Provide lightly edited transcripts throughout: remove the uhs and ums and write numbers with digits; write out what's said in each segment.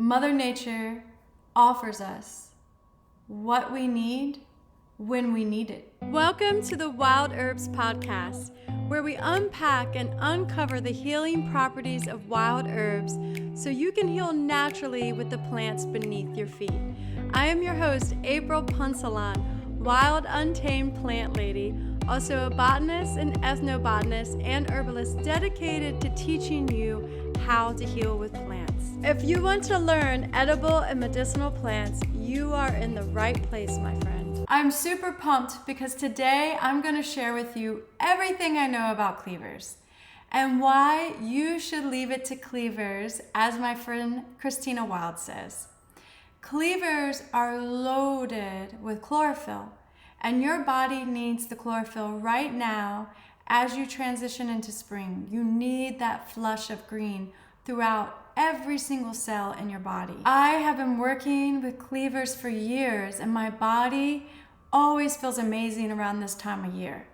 Mother Nature offers us what we need when we need it. Welcome to the Wild Herbs Podcast, where we unpack and uncover the healing properties of wild herbs so you can heal naturally with the plants beneath your feet. I am your host, April Punsalan, wild untamed plant lady, also a botanist, an ethnobotanist, and herbalist dedicated to teaching you how to heal with plants. If you want to learn edible and medicinal plants, you are in the right place, my friend. I'm super pumped because today I'm going to share with you everything I know about cleavers and why you should leave it to cleavers, as my friend Kristina Wildes says. Cleavers are loaded with chlorophyll, and your body needs the chlorophyll right now as you transition into spring. You need that flush of green throughout every single cell in your body. I have been working with cleavers for years, and my body always feels amazing around this time of year.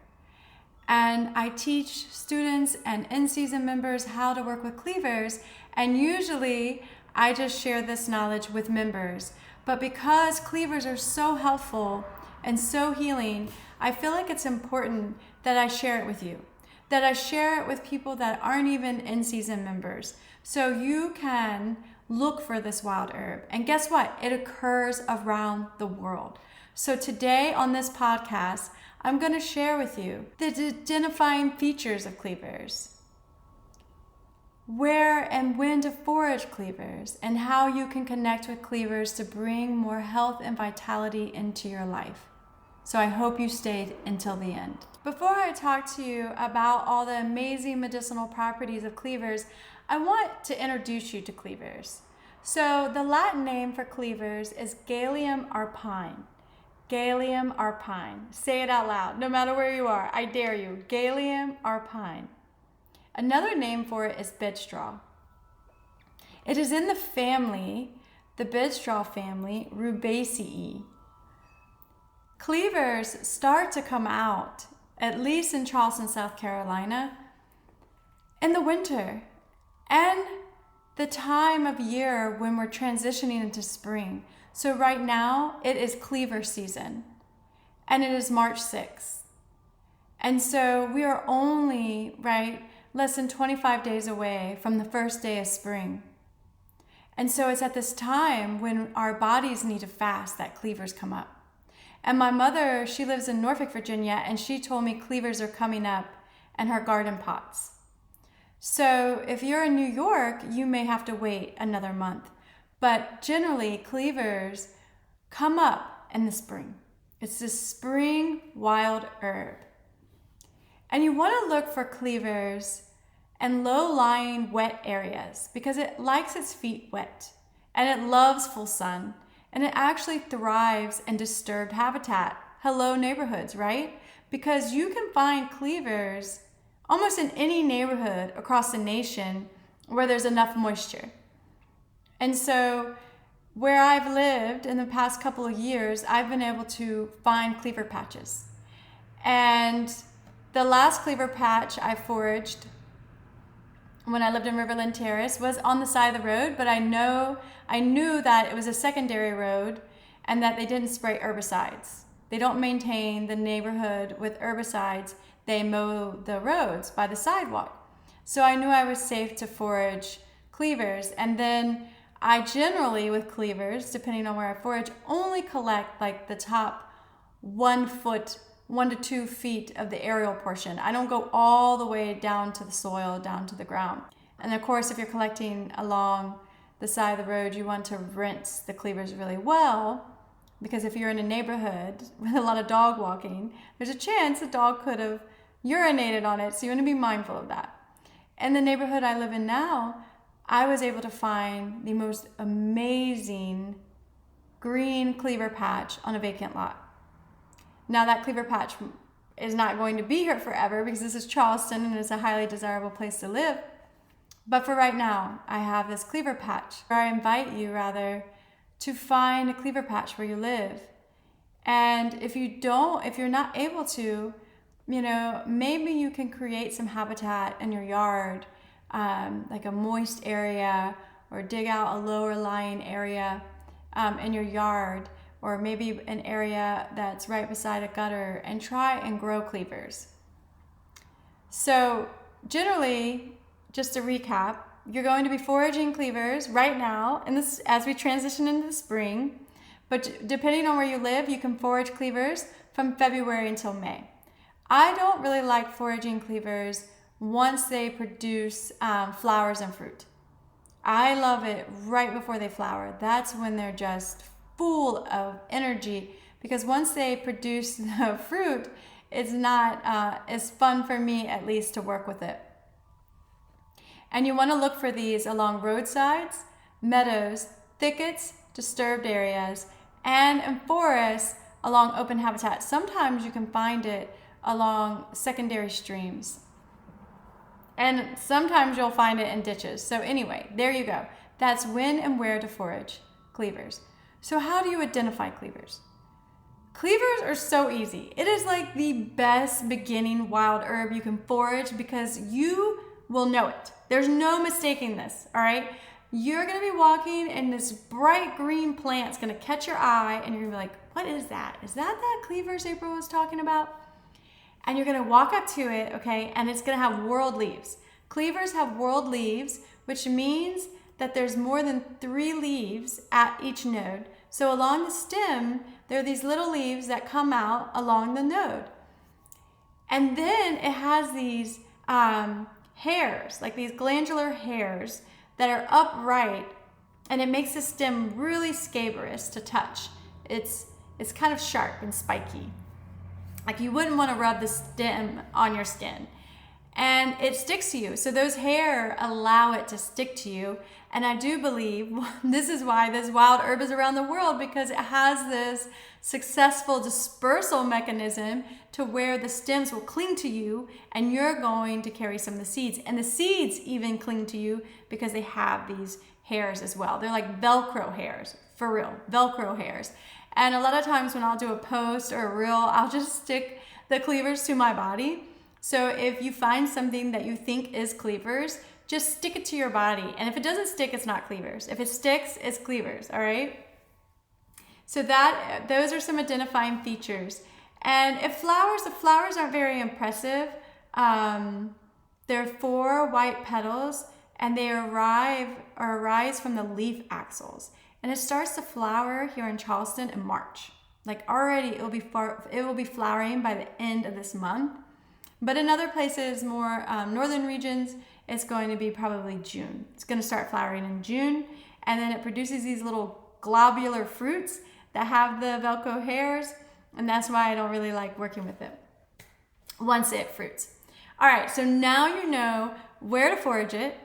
And I teach students and in-season members how to work with cleavers, and usually I just share this knowledge with members. But because cleavers are so helpful and so healing, I feel like it's important that I share it with you, that I share it with people that aren't even in-season members. So you can look for this wild herb. And guess what? It occurs around the world. So today on this podcast, I'm going to share with you the identifying features of cleavers, where and when to forage cleavers, and how you can connect with cleavers to bring more health and vitality into your life. So I hope you stayed until the end. Before I talk to you about all the amazing medicinal properties of cleavers, I want to introduce you to cleavers. So the Latin name for cleavers is Galium arpine. Galium arpine. Say it out loud, no matter where you are. I dare you. Galium arpine. Another name for it is bedstraw. It is in the family, the bedstraw family, Rubiaceae. Cleavers start to come out, at least in Charleston, South Carolina, in the winter and the time of year when we're transitioning into spring. So right now it is cleaver season, and it is March 6th. And so we are only, less than 25 days away from the first day of spring. And so it's at this time when our bodies need to fast that cleavers come up. And my mother, she lives in Norfolk, Virginia, and she told me cleavers are coming up in her garden pots. So if you're in New York, you may have to wait another month. But generally, cleavers come up in the spring. It's this spring wild herb. And you want to look for cleavers in low-lying wet areas because it likes its feet wet and it loves full sun, and it actually thrives in disturbed habitat. Hello, neighborhoods, right? Because you can find cleavers almost in any neighborhood across the nation where there's enough moisture. And so where I've lived in the past couple of years, I've been able to find cleaver patches. And the last cleaver patch I foraged when I lived in Riverland Terrace was on the side of the road, but I knew that it was a secondary road and that they didn't spray herbicides. They don't maintain the neighborhood with herbicides. They mow the roads by the sidewalk. So I knew I was safe to forage cleavers. And then I generally, with cleavers, depending on where I forage, only collect like the top 1 to 2 feet of the aerial portion. I don't go all the way down to the soil, down to the ground. And of course, if you're collecting along the side of the road, you want to rinse the cleavers really well, because if you're in a neighborhood with a lot of dog walking, there's a chance the dog could have urinated on it, so you want to be mindful of that. In the neighborhood I live in now, I was able to find the most amazing green cleaver patch on a vacant lot. Now that cleaver patch is not going to be here forever because this is Charleston and it's a highly desirable place to live. But for right now, I have this cleaver patch. I invite you to find a cleaver patch where you live. And if you're not able to, maybe you can create some habitat in your yard, like a moist area or dig out a lower lying area in your yard, or maybe an area that's right beside a gutter, and try and grow cleavers. So generally, just to recap, you're going to be foraging cleavers right now as we transition into the spring. But depending on where you live, you can forage cleavers from February until May. I don't really like foraging cleavers once they produce flowers and fruit. I love it right before they flower. That's when they're just full of energy, because once they produce the fruit, it's not as fun for me, at least, to work with it. And you want to look for these along roadsides, meadows, thickets, disturbed areas, and in forests along open habitat. Sometimes you can find it along secondary streams. And sometimes you'll find it in ditches. So anyway, there you go. That's when and where to forage cleavers. So how do you identify cleavers? Cleavers are so easy. It is like the best beginning wild herb you can forage, because you will know it. There's no mistaking this, all right? You're gonna be walking and this bright green plant's gonna catch your eye, and you're gonna be like, what is that? Is that cleavers April was talking about? And you're gonna walk up to it, okay, and it's gonna have whorled leaves. Cleavers have whorled leaves, which means that there's more than 3 leaves at each node. So along the stem, there are these little leaves that come out along the node. And then it has these hairs, like these glandular hairs that are upright, and it makes the stem really scabrous to touch. It's kind of sharp and spiky. Like you wouldn't want to rub the stem on your skin. And it sticks to you. So those hair allow it to stick to you. And I do believe this is why this wild herb is around the world, because it has this successful dispersal mechanism to where the stems will cling to you, and you're going to carry some of the seeds. And the seeds even cling to you because they have these hairs as well. They're like Velcro hairs, for real, Velcro hairs. And a lot of times when I'll do a post or a reel, I'll just stick the cleavers to my body. So if you find something that you think is cleavers, just stick it to your body. And if it doesn't stick, it's not cleavers. If it sticks, it's cleavers, all right? So those are some identifying features. And the flowers aren't very impressive. They're 4 white petals, and they arise from the leaf axils. And it starts to flower here in Charleston in March. Like already it will be flowering by the end of this month. But in other places, more northern regions, it's going to be probably June. It's going to start flowering in June, and then it produces these little globular fruits that have the Velcro hairs, and that's why I don't really like working with it once it fruits. All right, so now you know where to forage it,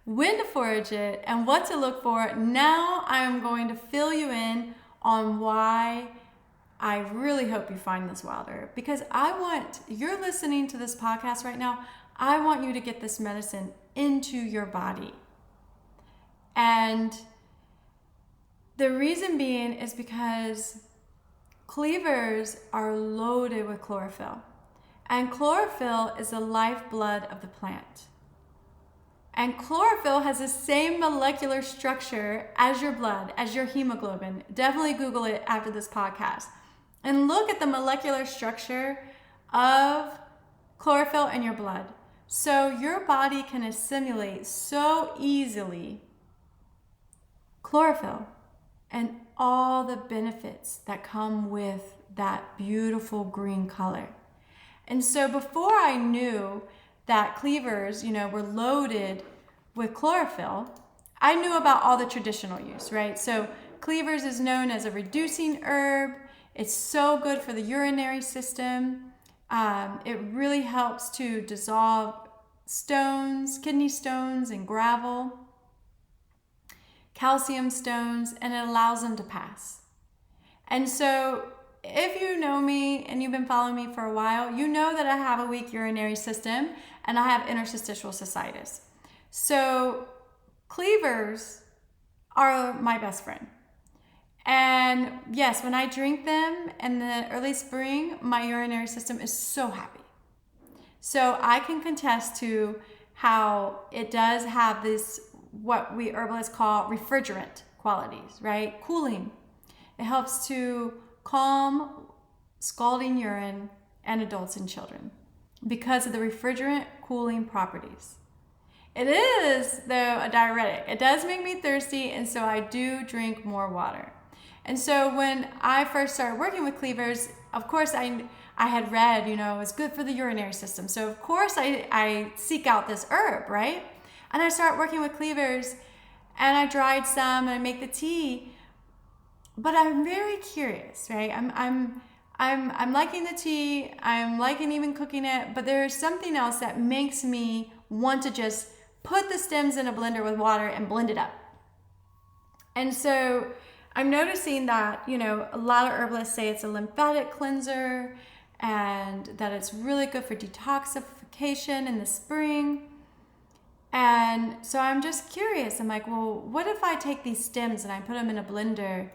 when to forage it, and what to look for. Now I'm going to fill you in on why I really hope you find this wild herb, because you're listening to this podcast right now. I want you to get this medicine into your body. And the reason being is because cleavers are loaded with chlorophyll. And chlorophyll is the lifeblood of the plant. And chlorophyll has the same molecular structure as your blood, as your hemoglobin. Definitely Google it after this podcast. And look at the molecular structure of chlorophyll in your blood. So your body can assimilate so easily chlorophyll and all the benefits that come with that beautiful green color. And so before I knew that cleavers, were loaded with chlorophyll, I knew about all the traditional use, right? So cleavers is known as a reducing herb. It's so good for the urinary system. It really helps to dissolve stones, kidney stones and gravel, calcium stones, and it allows them to pass. And so if you know me and you've been following me for a while, you know that I have a weak urinary system and I have interstitial cystitis. So cleavers are my best friend. And yes, when I drink them in the early spring, my urinary system is so happy. So I can contest to how it does have this what we herbalists call refrigerant qualities, right? Cooling. It helps to calm scalding urine in adults and children because of the refrigerant cooling properties. It is, though, a diuretic. It does make me thirsty, and so I do drink more water. And so when I first started working with Cleavers, of course I had read, it was good for the urinary system. So of course I seek out this herb, right? And I start working with Cleavers, and I dried some and I make the tea. But I'm very curious, right? I'm liking the tea. I'm liking even cooking it. But there's something else that makes me want to just put the stems in a blender with water and blend it up. And so I'm noticing that, a lot of herbalists say it's a lymphatic cleanser and that it's really good for detoxification in the spring. And so I'm just curious. I'm like, well, what if I take these stems and I put them in a blender?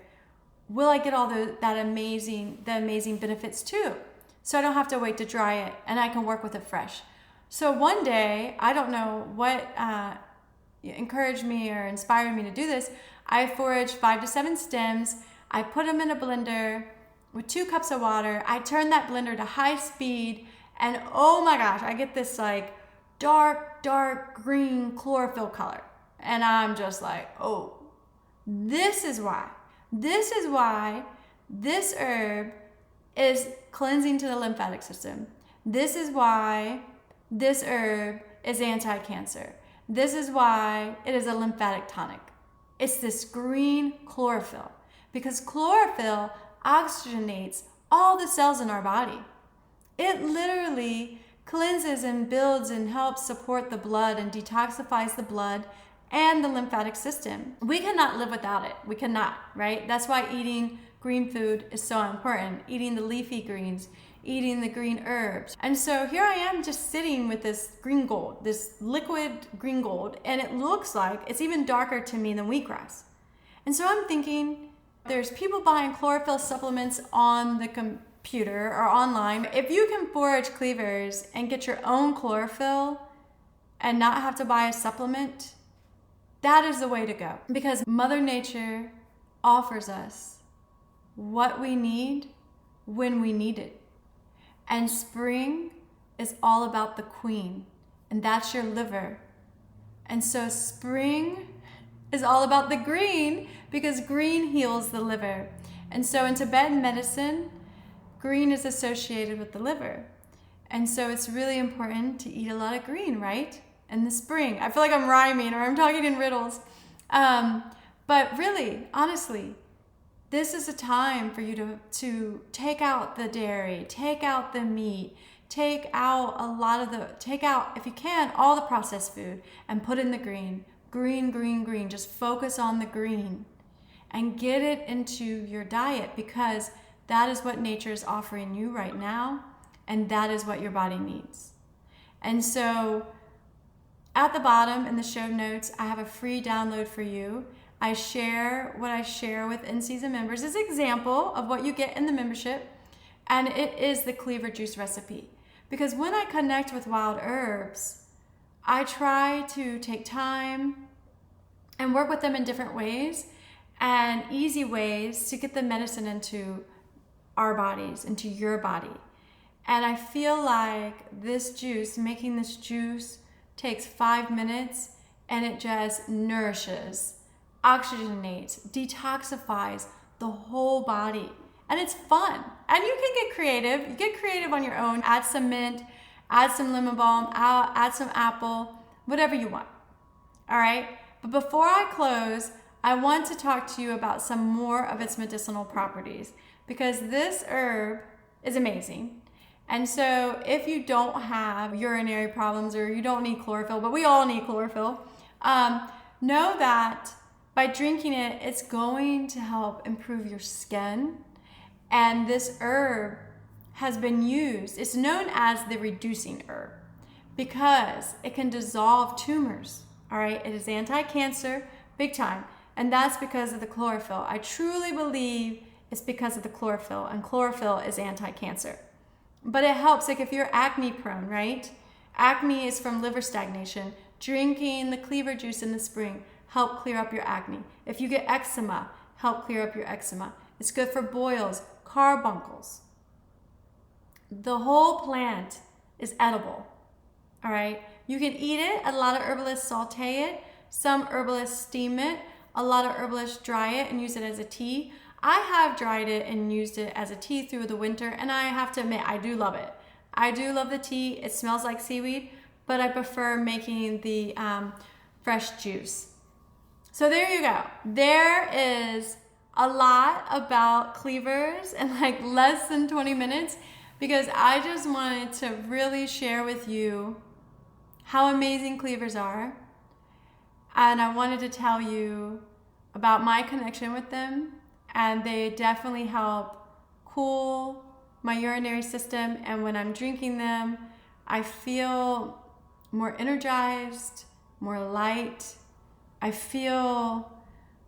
Will I get all the amazing benefits too? So I don't have to wait to dry it and I can work with it fresh. So one day, I don't know what encouraged me or inspired me to do this. I foraged 5 to 7 stems. I put them in a blender with 2 cups of water. I turn that blender to high speed, and oh my gosh, I get this like dark green chlorophyll color. And I'm just like, oh, this is why this herb is cleansing to the lymphatic system. This is why this herb is anti-cancer. This is why it is a lymphatic tonic. It's this green chlorophyll, because chlorophyll oxygenates all the cells in our body. It literally cleanses and builds and helps support the blood and detoxifies the blood and the lymphatic system. We cannot live without it. We cannot, right? That's why eating green food is so important. Eating the leafy greens, eating the green herbs. And so here I am just sitting with this green gold, this liquid green gold, and it looks like it's even darker to me than wheatgrass. And so I'm thinking, there's people buying chlorophyll supplements on the computer or online. If you can forage Cleavers and get your own chlorophyll and not have to buy a supplement, that is the way to go. Because Mother Nature offers us what we need when we need it. And spring is all about the queen, and that's your liver. And so spring is all about the green, because green heals the liver. And so in Tibetan medicine, green is associated with the liver. And so it's really important to eat a lot of green, right? In the spring. I feel like I'm rhyming or I'm talking in riddles. But really, honestly, this is a time for you to take out the dairy, take out the meat, take out, if you can, all the processed food and put in the green. Green. Just focus on the green and get it into your diet, because that is what nature is offering you right now, and that is what your body needs. And so at the bottom in the show notes, I have a free download for you. I share what I share with in-season members as an example of what you get in the membership, and it is the Cleaver juice recipe. Because when I connect with wild herbs, I try to take time and work with them in different ways and easy ways to get the medicine into our bodies, into your body. And I feel like making this juice takes 5 minutes, and it just nourishes, oxygenates, detoxifies the whole body. And it's fun. And you can get creative. You get creative on your own. Add some mint, add some lemon balm, add some apple, whatever you want. All right? But before I close, I want to talk to you about some more of its medicinal properties, because this herb is amazing. And so if you don't have urinary problems or you don't need chlorophyll, but we all need chlorophyll, know that by drinking it, it's going to help improve your skin. And this herb has been used, it's known as the reducing herb, because it can dissolve tumors. All right, it is anti-cancer, big time. And that's because of the chlorophyll. I truly believe it's because of the chlorophyll, and chlorophyll is anti-cancer. But it helps, like if you're acne prone, right? Acne is from liver stagnation. drinking the Cleaver juice in the spring, help clear up your acne. If you get eczema, help clear up your eczema. It's good for boils, carbuncles. The whole plant is edible, all right? You can eat it. A lot of herbalists saute it. Some herbalists steam it. A lot of herbalists dry it and use it as a tea. I have dried it and used it as a tea through the winter, and I have to admit, I do love it. I do love the tea. It smells like seaweed, but I prefer making the fresh juice. So there you go. There is a lot about Cleavers in like less than 20 minutes because I just wanted to really share with you how amazing Cleavers are. And I wanted to tell you about my connection with them. And they definitely help cool my urinary system. And when I'm drinking them, I feel more energized, more light. I feel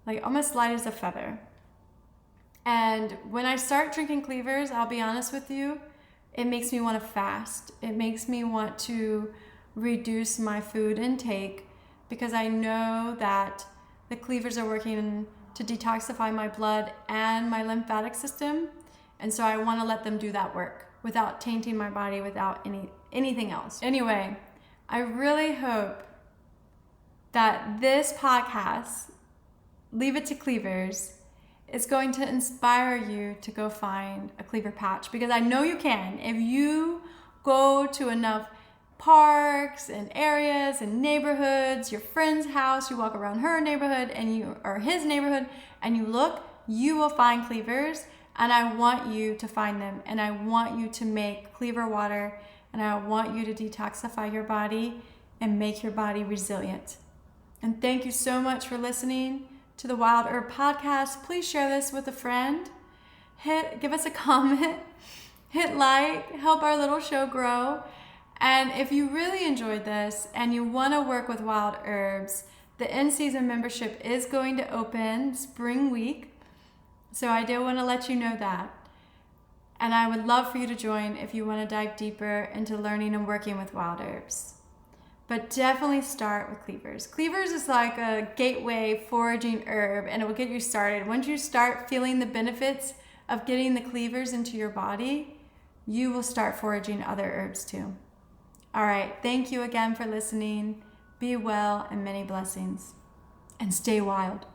like almost light as a feather. And when I start drinking Cleavers, I'll be honest with you, it makes me want to fast. It makes me want to reduce my food intake because I know that the Cleavers are working to detoxify my blood and my lymphatic system. And so I want to let them do that work without tainting my body, without anything else. Anyway, I really hope that this podcast, Leave It to Cleavers, is going to inspire you to go find a Cleaver patch, because I know you can. If you go to enough parks and areas and neighborhoods, your friend's house, you walk around her neighborhood or his neighborhood and you look, you will find Cleavers. And I want you to find them, and I want you to make Cleaver water, and I want you to detoxify your body and make your body resilient. And thank you so much for listening to the Wild Herb Podcast. Please share this with a friend. Give us a comment, hit like, help our little show grow. And if you really enjoyed this and you want to work with wild herbs, the in-season membership is going to open spring week. So I do want to let you know that. And I would love for you to join if you want to dive deeper into learning and working with wild herbs. But definitely start with Cleavers. Cleavers is like a gateway foraging herb, and it will get you started. Once you start feeling the benefits of getting the Cleavers into your body, you will start foraging other herbs too. All right, thank you again for listening. Be well and many blessings. And stay wild.